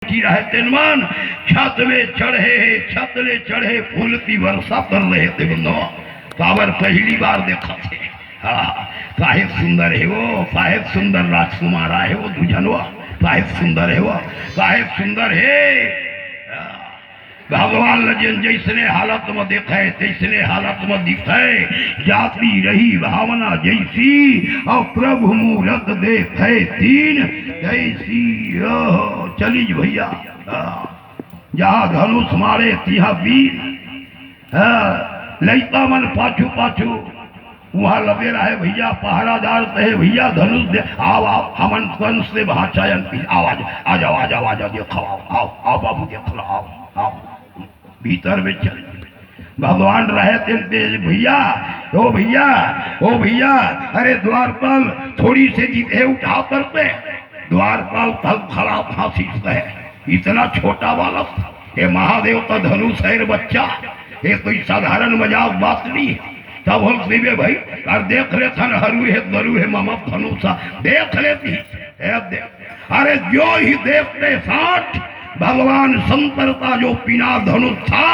रहे तेनमान छत में चढ़े फूल की वर्षा कर रहे थे बंधो। पावर पहली बार देखा थे। हाँ, साहेब सुंदर है वो, साहेब सुंदर राजकुमार है वो दुजनवा, साहेब सुंदर है वो, साहेब सुंदर है। भगवान लजन जैसने हालत में देखे तैसने हालत में दिखे, जाती रही भावना जैसी और प्रभु मूरत देखे तीन जैसी। चलीज भैया, जहाँ धनुष मारे तिहा वीर, लैता मन पाछू पाछू वहाँ लगे रहे भैया, पहरादार कहे भैया धनुष दे, आओ आओ हमन कंस से भाषायन आवाज आ जाओ आ जाओ आ जाओ, देखो आओ आओ बाबू देख लो, आओ आओ भीतर में चल। भगवान रहे थे भैया, ओ भैया ओ भैया, अरे द्वारपाल थोड़ी से जीते उठा करते। द्वारपाल थल खड़ा फांसी है, इतना छोटा बालक, ये महादेव का धनुष है बच्चा, ये कोई साधारण मजाक बात नहीं है। तब हम सीबे भाई और देख ले थन हरू है दरू है मामा धनुषा देख लेती देख। अरे जो ही देखते साथ भगवान शंकर का जो पिना धनुष था,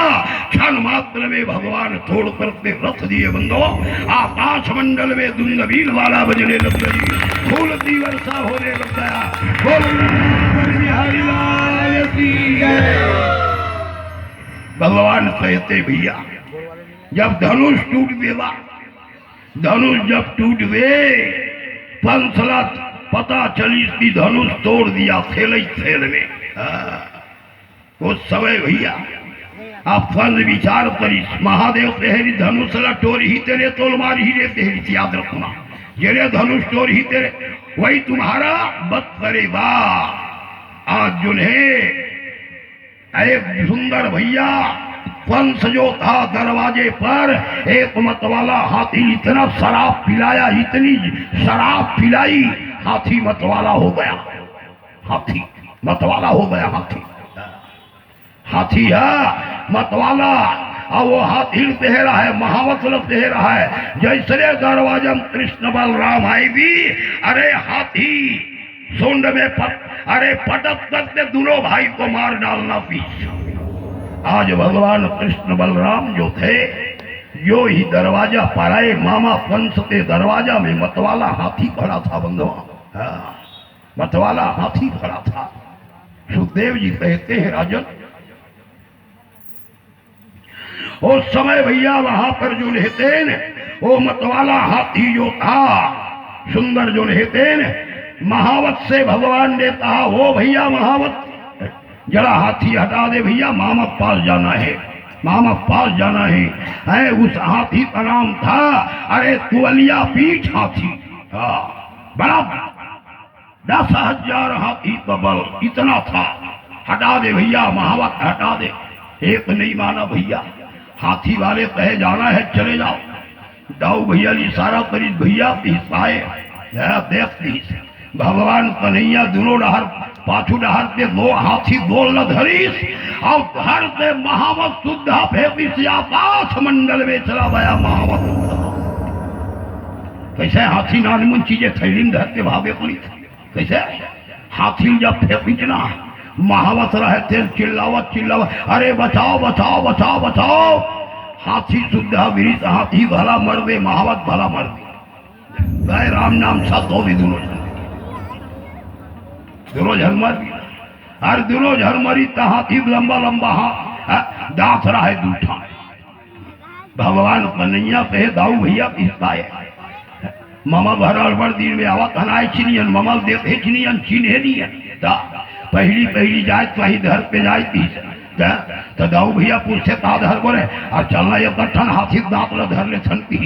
क्षण मात्र में भगवान तोड़ करके रख दिए बंदो। आकाश मंडल में दुंदबील वाला बजने लग गई, फूल की वर्षा होने लग गया। भगवान कहते भैया जब धनुष टूट देगा, धनुष जब टूट गए पंसला पता चली कि धनुष तोड़ दिया खेल में। उस समय भैया आप फर्ज विचार करी, महादेव तेहरी धनुष ला टोर ही तेरे तोल मार ही रे तेहरी, याद रखना जेरे धनुष टोर ही तेरे वही तुम्हारा बत करेगा। आज जुन्हें एक सुंदर भैया कंस जो था दरवाजे पर एक मतवाला हाथी, इतना शराब पिलाया, इतनी शराब पिलाई, हाथी मतवाला हो गया, हाथी मतवाला हो गया। हाथी है मतवाला, और वो हाथी कह रहा है, महावत कह रहा है जैसे दरवाजा में कृष्ण बलराम आए भी, अरे हाथी सुंड में अरे पटक करके दोनों भाई को मार डालना पीछे। आज भगवान कृष्ण बलराम जो थे, जो ही दरवाजा पर आए, मामा कंस के दरवाजा में मतवाला हाथी खड़ा था बंधुआ, मतवाला हाथी खड़ा था। सुखदेव जी कहते हैं राजन उस समय भैया वहां पर जो रहते न, वो मतवाला हाथी जो था सुंदर जो रहते न, महावत से भगवान ने कहा वो भैया महावत जरा हाथी हटा दे भैया, मामा पास जाना है, मामा पास जाना है। उस हाथी का नाम था अरे तुवलिया पीठ हाथी, बड़ा 10,000 हाथी का बल इतना था। हटा दे भैया महावत हटा दे। एक नहीं माना भैया, हाथी वाले कहे जाना है चले जाओ। दाऊ भैया इशारा करी भैया आए देखती भगवान कन्हैया दोनों डहर पाछू डहर पे दो हाथी बोल धरीस और घर से महावत शुद्धा फेंकी से आकाश मंडल में चला गया महावत। कैसे हाथी नानमुन चीजें थैली में धरते भावे पड़ी, कैसे हाथी जब फेंकी ना महावत रहे थे चिल्लावत चिल्लावत, अरे बचाओ बचाओ बचाओ बचाओ। हाथी शुद्धा विरित हाथी भला मर दे, महावत भला मर दे। राम नाम साथ हो भी दोनों झलमर और दोनों झलमरी हाथी लंबा लंबा दांत रहा है दूठा। भगवान कन्हैया कहे दाऊ भैया किसकाए मामा भर बड़ दिन में आवा कनाए चिनियन ममल देखे चिनियन चिन्हे नहीं पहली पहली जाए वही धर पे जाती तो दाऊ भैया पूछे का धर बोले और चलना ये गठन हाथी दांत ल धर ले छन पी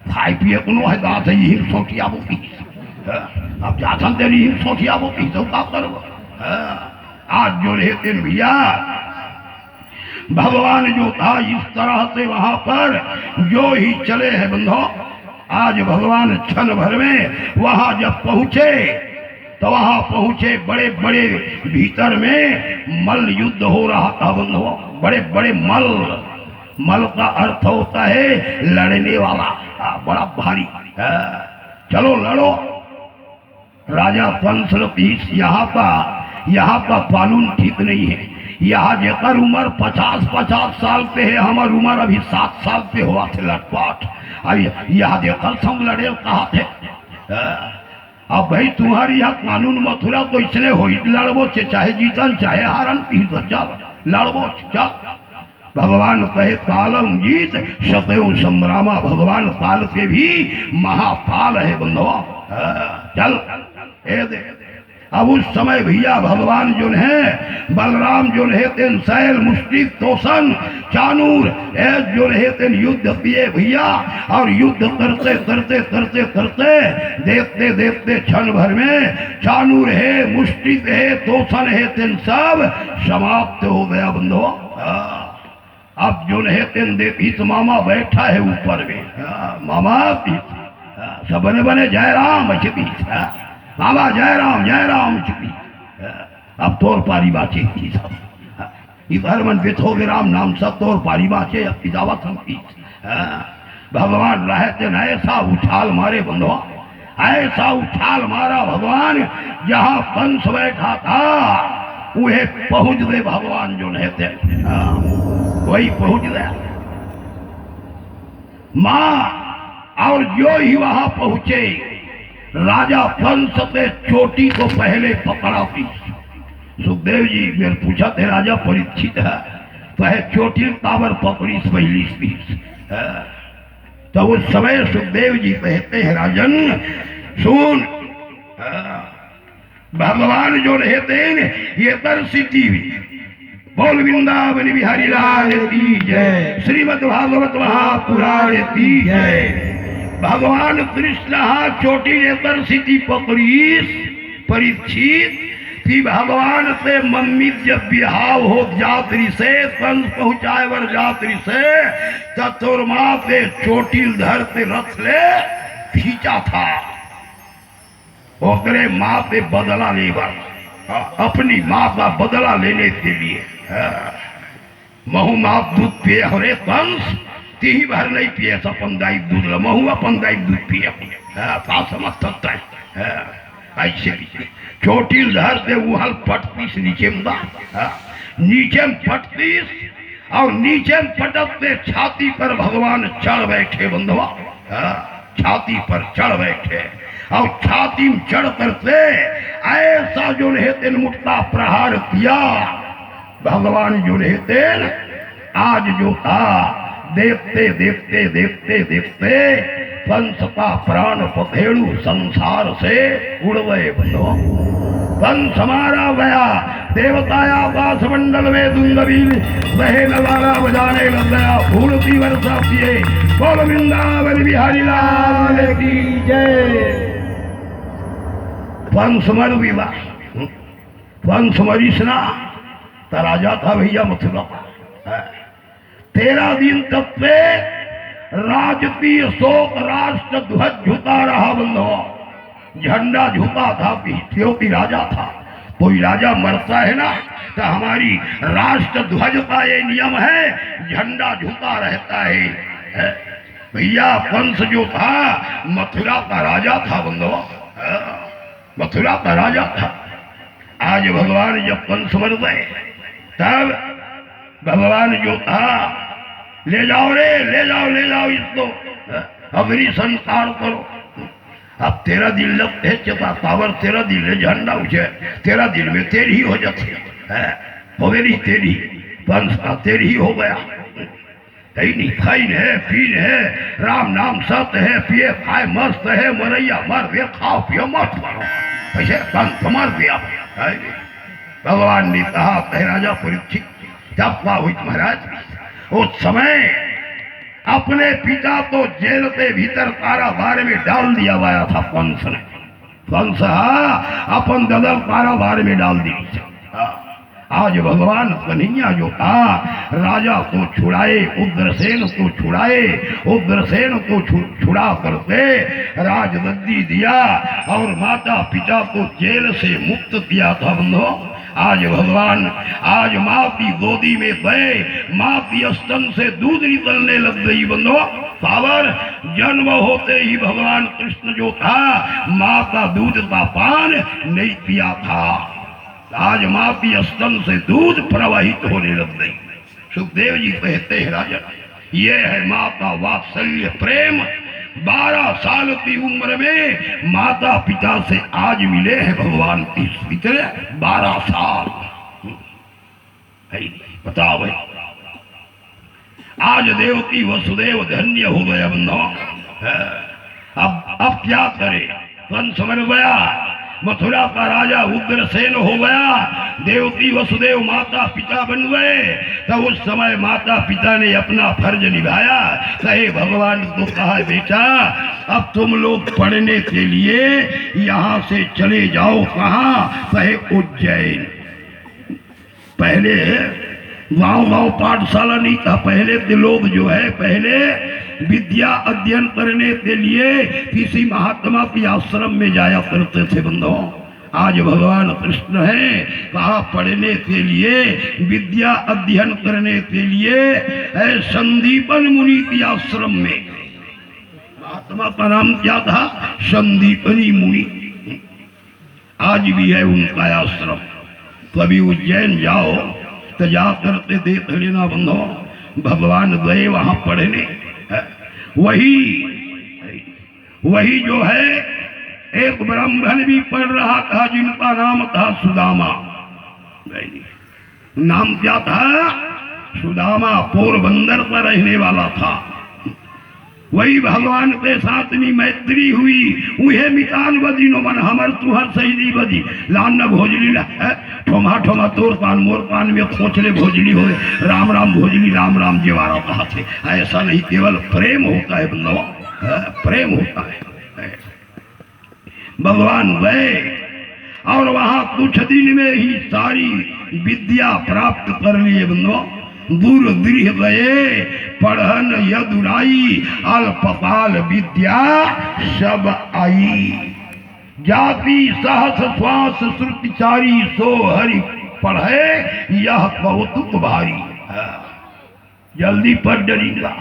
खाई पिए कोनो है दांत है यही सोटिया बोती। अब जाथन तेरी ही सोटिया बोती तो का करो। आज जो रहते भैया भगवान जो था इस तरह से वहां पर जो ही चले हैं बंधो। आज भगवान क्षण भर में वहां जब पहुंचे तो वहां पहुंचे बड़े बड़े भीतर में मल युद्ध हो रहा था बंधुओं। बड़े बड़े मल, मल का अर्थ होता है लड़ने वाला, बड़ा भारी। चलो लड़ो। राजा कंस यहाँ का यहाँ का कानून ठीक नहीं है। यहाँ जेकर उम्र 50-50 साल पे है, हमार उम्र अभी 7 साल पे हुआ थे लटपाट। अभी यहाँ जेकर संग लड़े कहा थे। अब भाई तुम्हारी यहाँ कानून मथुरा तो इसने हो लड़बो चाहे जीतन चाहे हारन लड़बो क्या। भगवान कहे कालम जीत सतयो संग्रामा, भगवान काल के भी महाकाल है बंधुआ। चल ए दे। अब उस समय भैया भगवान जो है बलराम जो है तेन शैल मुष्टि तोषण चानूर जो है तेन युद्ध किए भैया, और युद्ध करते करते करते करते देखते देखते क्षण भर में चानूर है मुष्टि है तोषण है तेन सब समाप्त हो गया बंधो। अब जो है तेन देखी मामा बैठा है ऊपर में, मामा सब बने बने जय राम बाबा जय राम चुकी। अब तोर पारी बाचे थी सब इधर मन बेथो राम नाम सब तोर पारी बाचे अब पिजावत हम की। भगवान रहते न ऐसा उछाल मारे बंधुआ, ऐसा उछाल मारा भगवान जहाँ कंस बैठा था वह पहुंच गए भगवान जो रहते वही पहुंच गया माँ। और जो ही वहां पहुंचे राजा कंस के चोटी को पहले पकड़ा थी। सुखदेव जी मेरे पूछा थे राजा परीक्षित है तो है चोटी कावर पकड़ी पहली स्पीड। तो उस समय सुखदेव जी कहते हैं राजन सुन, भगवान जो रहते हैं ये दर्शिती बोल वृंदावन बिहारी लाल की जय, श्रीमद् भागवत महापुराण की जय। भगवान कृष्ण चोटी लेकर सीधी पकड़ी परीक्षित कि भगवान से मम्मी जब बिहाव हो जात्री से कंस पहुंचाए वर जात्री से चतुर्मा से चोटी धर से रथ ले खींचा था ओकरे माँ से बदला लेवर, अपनी माँ का बदला लेने के लिए। महू माँ दूध पिए हरे कंस ही भर नहीं पिए अपन दाई दूध महू अपन दाई दूध पिए का समझ सकता है। ऐसे चोटिल धर से उहल पटतीस नीचे नीचे पटतीस और नीचे पटकते छाती पर भगवान चढ़ बैठे बंधुआ। छाती पर चढ़ बैठे और छाती में चढ़ करते ऐसा जो रहते मुट्ठा प्रहार किया भगवान जो रहते आज जो था देखते देखते देखते देखते कंस का प्राण पखेड़ू संसार से उड़ गए बंधो। कंस मारा गया, देवताया आकाश मंडल में दुंदबील बहे नगारा बजाने लग गया, फूल की वर्षा किए। बोल वृंदावन बिहारी लाल की जय। कंस मर विवा कंस मरीसना राजा था भैया मथुरा। 13 दिन तक से राजकीय शोक राष्ट्र ध्वज झुका रहा बंधो, झंडा झुका था क्योंकि राजा था। कोई राजा मरता है ना तो हमारी राष्ट्र ध्वज का ये नियम है, झंडा झुका रहता है। भैया कंस जो था मथुरा का राजा था बंधो, मथुरा का राजा था। आज भगवान जब कंस मर गए तब भगवान जो था ले जाओ रे ले जाओ इसको अग्नि संस्कार करो। अब 13 दिन लगते चता पावर 13 दिन ले झंडा उठे 13 दिन में तेरी हो जाती हो गई तेरी कंस का तेरी ही हो गया। नहीं खाइन है पीन है राम नाम सत्य है पिए खाए मस्त है मरैया मर गए खाओ पियो मत मारो ऐसे कंस मर गया। भगवान ने कहा कह राजा परीक्षित जब हुई महाराज उस समय अपने पिता को जेल के भीतर कारागार में डाल दिया गया था कंस ने। कंस अपन ददल कारागार में डाल दी। आज भगवान कन्हैया जो था राजा को छुड़ाए उग्रसेन को छुड़ाए उग्रसेन को छुड़ा करके राजगद्दी दिया और माता पिता को जेल से मुक्त किया था बंधो। आज भगवान आज माँ की गोदी में गए, माँ की स्तन से दूध निकलने लग गई बंधो। पावर जन्म होते ही भगवान कृष्ण जो था माँ का दूध का पान नहीं किया था। आज माँ की स्तन से दूध प्रवाहित होने लग गई। सुखदेव जी कहते हैं राजन, ये है माँ का वात्सल्य प्रेम। 12 साल की उम्र में माता पिता से आज मिले हैं भगवान की कितने 12 साल। बताओ भाई, आज देवकी वसुदेव धन्य हो गया बंधो। अब क्या करे, कंस मर गया, मथुरा का राजा उग्रसेन हो गया, देवकी वसुदेव माता पिता बन गए। तो उस समय माता पिता ने अपना फर्ज निभाया। कहे भगवान को कहा, बेटा अब तुम लोग पढ़ने के लिए यहाँ से चले जाओ। कहाँ? कहे उज्जैन। पहले गांव पाठशाला नहीं था, पहले के लोग जो है पहले विद्या अध्ययन करने के लिए किसी महात्मा के आश्रम में जाया करते थे बंधुओं। आज भगवान कृष्ण है कहा पढ़ने के लिए, विद्या अध्ययन करने के लिए संदीपन मुनि के आश्रम में। महात्मा का नाम क्या था? संदीपनी मुनि। आज भी है उनका आश्रम। कभी उज्जैन जाओ तो जा करते देख लेना बंधो, भगवान गए वहां पढ़ने। वही जो है एक ब्राह्मण भी पढ़ रहा था जिनका नाम था सुदामा। नाम क्या था? सुदामा पोरबंदर पर रहने वाला था। वही भगवान के साथ में मैत्री हुई। उहे मितान बदी नो मन हमर तुहर सही बदी लान न भोजली ठोमा ठोमा तोर पान मोर पान में खोचले भोजली हो। राम राम भोजली राम राम जीवारा कहा थे। ऐसा नहीं, केवल प्रेम होता है बंधुओं, प्रेम होता है। भगवान गए और वहां कुछ दिन में ही सारी विद्या प्राप्त कर लिए बंधुओं। दूर दृढ़ गए पढ़न यदुराई, अल्पकाल विद्या सब आई। जाति सहस श्वास श्रुतिचारी, सो हरि पढ़े यह कौतुक भारी। जल्दी पढ़ डरीगा,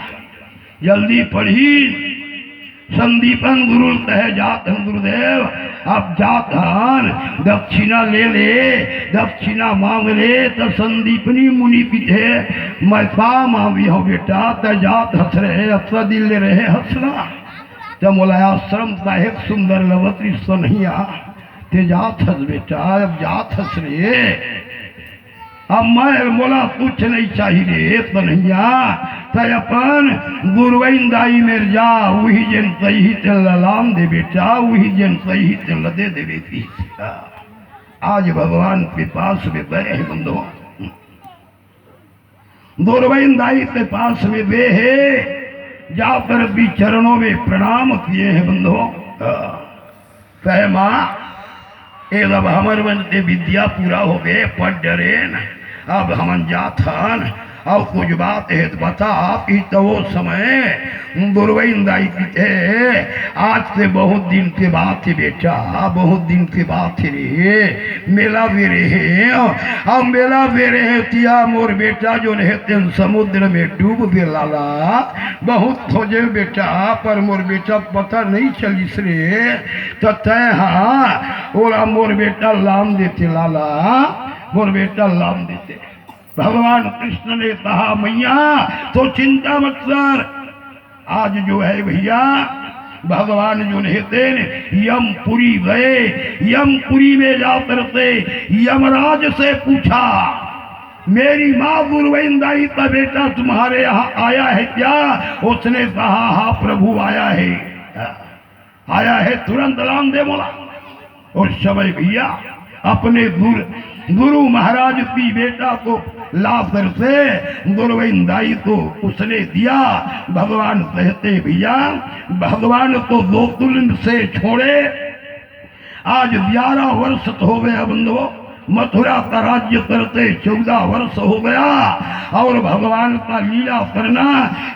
जल्दी पढ़ी। संदीपन गुरु कहे जातन गुरुदेव, अब जातन दक्षिणा ले ले, दक्षिणा मांग ले। तो संदीपनी मुनि पीछे मैं पा मांगी हो बेटा, तो जात हंस रहे, अथवा दिल ले रहे हंसना। तो मोला आश्रम साहेब सुंदर लवत्री सोनहिया ते जात हंस बेटा, अब जात हंस रे। अब मैं मोला कुछ नहीं चाहिए कन्हैया, तो अपन गुरुवैन दाई मेर जा, वही जन सही ते ललाम दे बेटा, वही जन सही ते लदे दे बेटी। आज भगवान के पास में गए हैं बंधुओं, गुरुवैन दाई के पास में वे है, जाकर भी चरणों में प्रणाम किए हैं बंधुओं। कहे माँ एक अब हमर बनते विद्या पूरा हो गए, पढ़ डरे न, अब हमन जाथन और कुछ बात है तो बता। कि तो वो समय गुरुवैन दाई की थे, आज से बहुत दिन के बात है बेटा, बहुत दिन के बात है रे। मेला वे रहे अब मेला वे रहे तिया मोर बेटा जो रहते समुद्र में डूब गए लाला। बहुत खोजे बेटा पर मोर बेटा पता नहीं चलिस रे। तो तय हाँ ओरा मोर बेटा लाम देते लाला, मोर बेटा लाम देते। भगवान कृष्ण ने कहा मैया तो चिंता मत कर। आज जो है भैया भगवान जो रहते यमपुरी गए, यमपुरी में जाकर से यमराज से पूछा मेरी माँ गुरुवैन दाई का बेटा तुम्हारे यहाँ आया है क्या? उसने कहा हाँ प्रभु आया है, आया है, तुरंत लाम दे बोला। उस समय भैया अपने गुरु महाराज की बेटा को ला कर से गुरुवैन दाई को उसने दिया। भगवान कहते भैया भगवान को गोकुल से छोड़े आज 11 वर्ष हो गया बंधुओं। मथुरा का राज्य करते 14 वर्ष हो गया और भगवान का लीला करना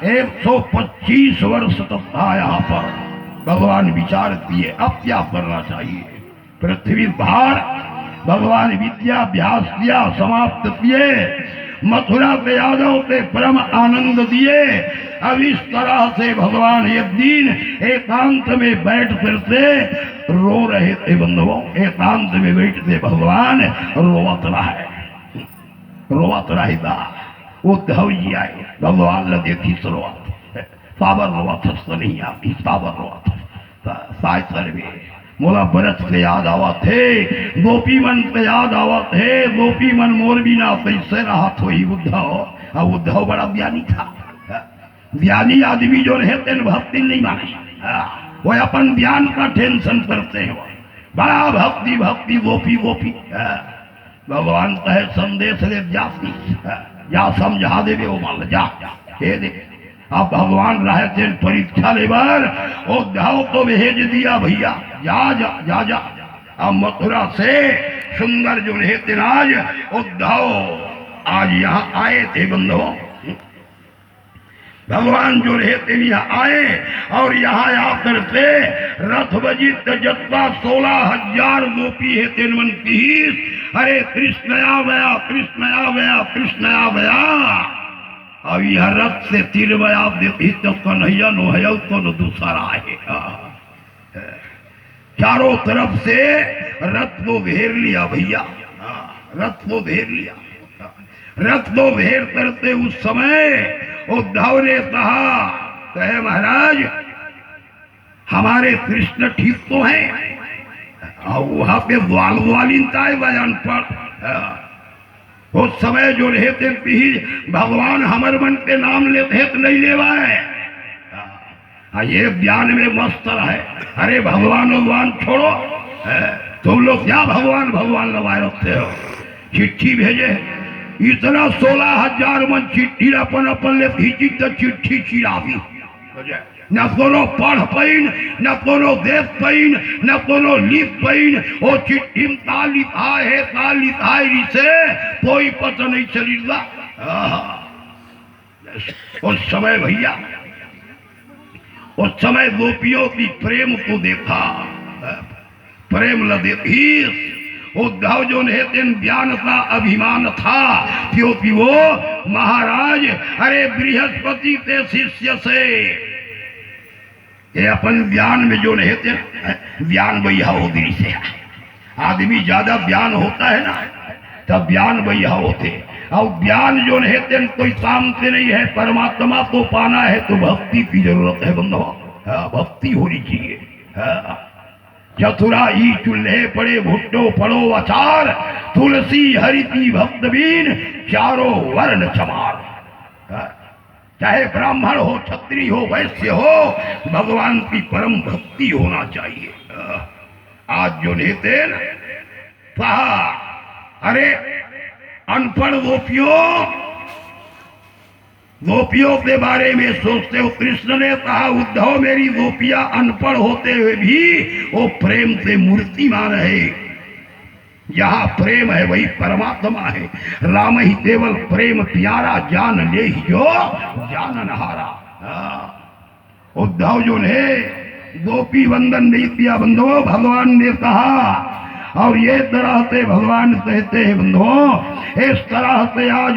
125 वर्ष तक था। यहाँ पर भगवान विचार किए अब क्या करना चाहिए। पृथ्वी भार भगवान विद्याभ्यास किया, समाप्त किए, मथुरा के यादव के परम आनंद दिए। अब इस तरह से भगवान एक दिन एकांत में बैठ करते रो रहे थे बंधुओं। एकांत में बैठते भगवान रोवत रहेगा। उद्धव जी आए, भगवान ने देखी शुरुआत साबर रोवत नहीं आती, साबर रोवत साइसर में मोला बरस के याद आवा थे, गोपी मन के याद आवा थे, गोपी मन मोर बिना कैसे रहा थो ही उद्धव। अब उद्धव बड़ा ज्ञानी था। ज्ञानी आदमी जो रहते हैं भक्ति नहीं माने, वो अपन ज्ञान का टेंशन करते हैं। बड़ा भक्ति भक्ति गोपी गोपी। भगवान कहे संदेश दे जाती, जा समझा देवे वो मान जा दे। अब भगवान रहे थे परीक्षा लेबर, उद्धव को भेज दिया, भैया जा जा जा जा। अब मथुरा से सुंदर जो रहते आज उद्धव आज यहाँ आए थे बंधुओं। भगवान जो रहते यहाँ आए और यहाँ आकर के रथ बजित जत्ता 16,000 गोपी है तेन मन की। अरे कृष्ण आ गया, कृष्ण आ गया, कृष्ण आ गया। अब यह रथ से तीर बया देती तो कन्हैया नो है तो न दूसरा है। चारों तरफ से रथ को घेर लिया भैया, रथ को घेर लिया। रथ को घेर करते उस समय उद्धव ने कहा, कहे महाराज हमारे कृष्ण ठीक तो हैं। और वहां पे ग्वालिनता है बयान पर। उस समय जो रहते भगवान हमर मन के नाम लेते तो नहीं लेवाए। ये ज्ञान में मस्त है। अरे भगवान भगवान छोड़ो, तुम लोग क्या भगवान भगवान लगाए रखते हो। चिट्ठी भेजे इतना 16,000 मन चिट्ठी अपन अपन ले भीजी तो चिट्ठी चिरावी। न कोनो पढ़ पैन, न कोनो देख पैन, न कोनो लिख पैन। वो चिट्ठी में का लिखा है, का लिखा है इसे कोई पता नहीं चलेगा। उस समय भैया, उस समय गोपियों की प्रेम को देखा, प्रेम ल देखी। उद्धव जो ज्ञान का अभिमान था क्योंकि वो महाराज अरे बृहस्पति के शिष्य से ये अपन ज्ञान में जो रहते ज्ञान भैया उधरी से आदमी ज्यादा ज्ञान होता है ना तब ज्ञान भैया होते। और ज्ञान जो रहते कोई काम से नहीं है, परमात्मा को पाना है तो भक्ति की जरूरत है बंधु। भक्ति होनी चाहिए। चतुरा ई चूल्हे पड़े भुट्टो पड़ो अचार, तुलसी हरिति भक्त बीन चारों वर्ण चमार। चाहे ब्राह्मण हो, क्षत्रिय हो, वैश्य हो, भगवान की परम भक्ति होना चाहिए। आज जो नेते कहा अरे अनपढ़ गोपियों के बारे में सोचते हो। कृष्ण ने कहा उद्धव मेरी गोपियां अनपढ़ होते हुए भी वो प्रेम से मूर्तिमान है। यहाँ प्रेम है वही परमात्मा है। राम ही केवल प्रेम प्यारा, जान ले ही जो जानन हारा। उद्धव जो ने गोपी वंदन नहीं किया बंधुओं, भगवान ने कहा। और ये तरह से भगवान कहते हैं बंधुओं, इस तरह से आज